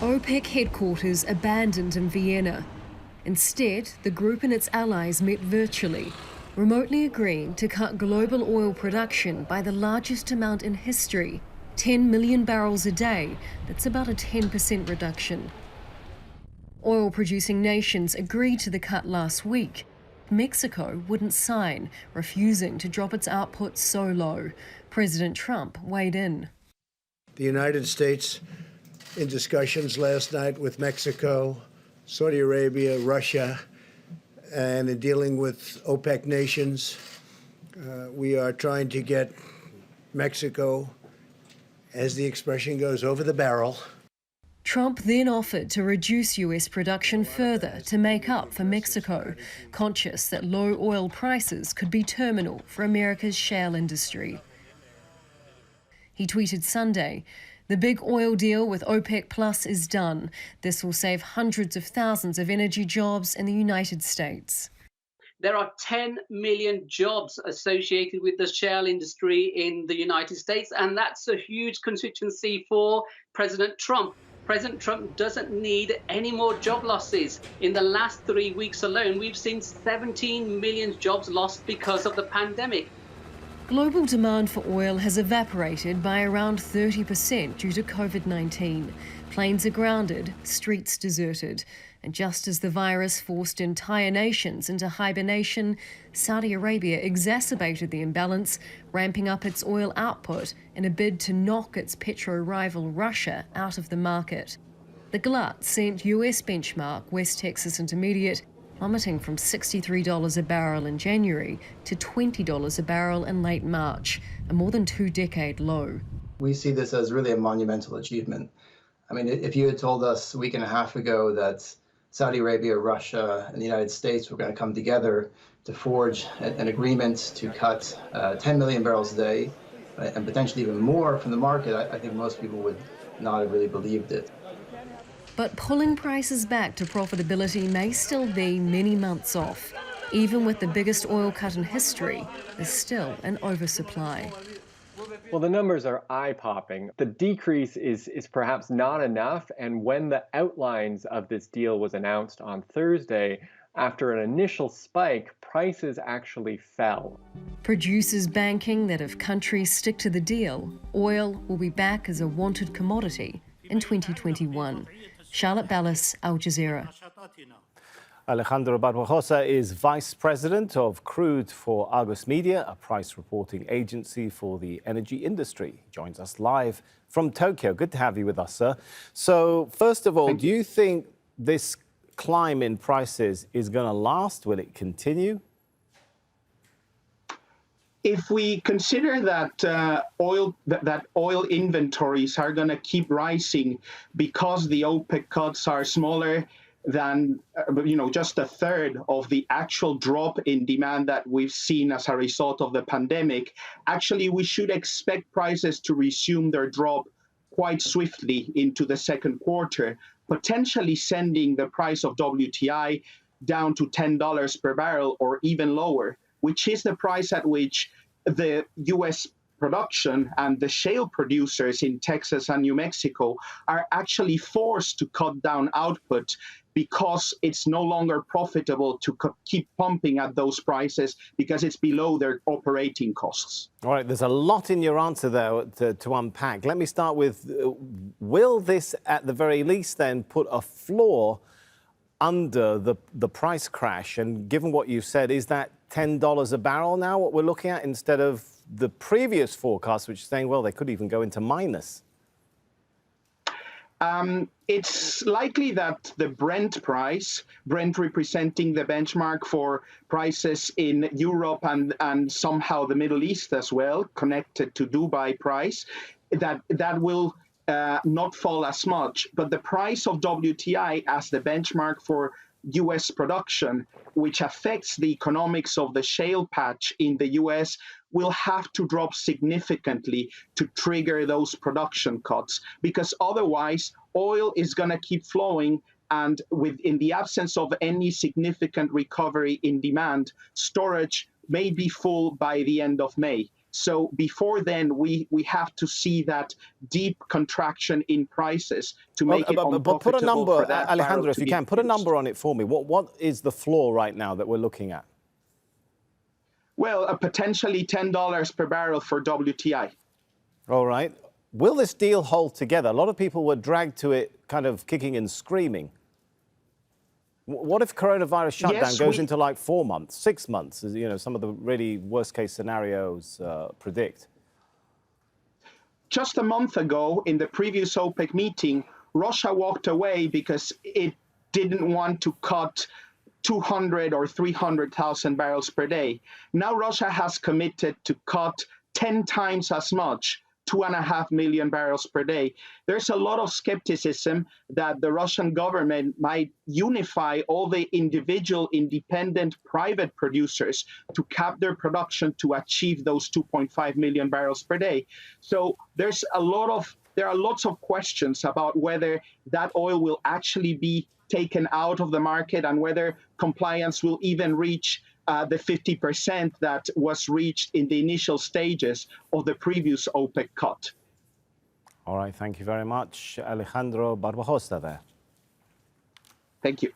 OPEC headquarters abandoned in Vienna. Instead, the group and its allies met virtually, remotely agreeing to cut global oil production by the largest amount in history, 10 million barrels a day. That's about a 10% reduction. Oil-producing nations agreed to the cut last week. Mexico wouldn't sign, refusing to drop its output so low. President Trump weighed in. The United States, in discussions last night with Mexico, Saudi Arabia, Russia, and in dealing with OPEC nations, we are trying to get Mexico, as the expression goes, over the barrel. Trump then offered to reduce US production further to make up for Mexico, conscious that low oil prices could be terminal for America's shale industry. He tweeted Sunday, "The big oil deal with OPEC Plus is done. This will save hundreds of thousands of energy jobs in the United States." There are 10 million jobs associated with the shale industry in the United States, and that's a huge constituency for President Trump. President Trump doesn't need any more job losses. In the last 3 weeks alone, we've seen 17 million jobs lost because of the pandemic. Global demand for oil has evaporated by around 30% due to COVID-19. Planes are grounded, streets deserted. And just as the virus forced entire nations into hibernation, Saudi Arabia exacerbated the imbalance, ramping up its oil output in a bid to knock its petro-rival Russia out of the market. The glut sent US benchmark West Texas Intermediate plummeting from $63 a barrel in January to $20 a barrel in late March, a more than two-decade low. We see this as really a monumental achievement. I mean, if you had told us a week and a half ago that Saudi Arabia, Russia, and the United States were going to come together to forge an agreement to cut 10 million barrels a day, and potentially even more from the market, I think most people would not have really believed it. But pulling prices back to profitability may still be many months off. Even with the biggest oil cut in history, there's still an oversupply. Well, the numbers are eye-popping. The decrease is perhaps not enough, and when the outlines of this deal was announced on Thursday, after an initial spike, prices actually fell. Producers banking that if countries stick to the deal, oil will be back as a wanted commodity in 2021. Charlotte Bellis, Aljazeera. Alejandro Barbajosa is Vice President of Crude for Argus Media, a price reporting agency for the energy industry. He joins us live from Tokyo. Good to have you with us, sir. So, first of all, do you think this climb in prices is going to last? Will it continue? If we consider that oil inventories are going to keep rising because the OPEC cuts are smaller than just a third of the actual drop in demand that we've seen as a result of the pandemic, actually we should expect prices to resume their drop quite swiftly into the second quarter, potentially sending the price of WTI down to $10 per barrel or even lower, which is the price at which the U.S. production and the shale producers in Texas and New Mexico are actually forced to cut down output because it's no longer profitable to keep pumping at those prices because it's below their operating costs. All right, there's a lot in your answer there to unpack. Let me start with, will this at the very least then put a floor under the price crash? And given what you said, is that $10 a barrel now what we're looking at instead of the previous forecast, which is saying, well, they could even go into minus? It's likely that the Brent price, Brent representing the benchmark for prices in Europe and somehow the Middle East as well, connected to Dubai price, that will not fall as much. But the price of WTI as the benchmark for U.S. production, which affects the economics of the shale patch in the U.S., will have to drop significantly to trigger those production cuts, because otherwise oil is going to keep flowing, and in the absence of any significant recovery in demand, storage may be full by the end of May. So before then, we have to see that deep contraction in prices to make it unprofitable. But put a number, for that Alejandro, if you can, put a produced. number on it for me. What is the floor right now that we're looking at? Well, potentially $10 per barrel for WTI. All right. Will this deal hold together? A lot of people were dragged to it kind of kicking and screaming. What if coronavirus shutdown goes into like 4 months, 6 months, as you know, some of the really worst case scenarios predict? Just a month ago, in the previous OPEC meeting, Russia walked away because it didn't want to cut 200 or 300,000 barrels per day. Now Russia has committed to cut 10 times as much, 2.5 million barrels per day. There's a lot of skepticism that the Russian government might unify all the individual, independent, private producers to cap their production to achieve those 2.5 million barrels per day. So there are lots of questions about whether that oil will actually be taken out of the market and whether compliance will even reach the 50% that was reached in the initial stages of the previous OPEC cut. All right, thank you very much. Alejandro Barbajosa there. Thank you.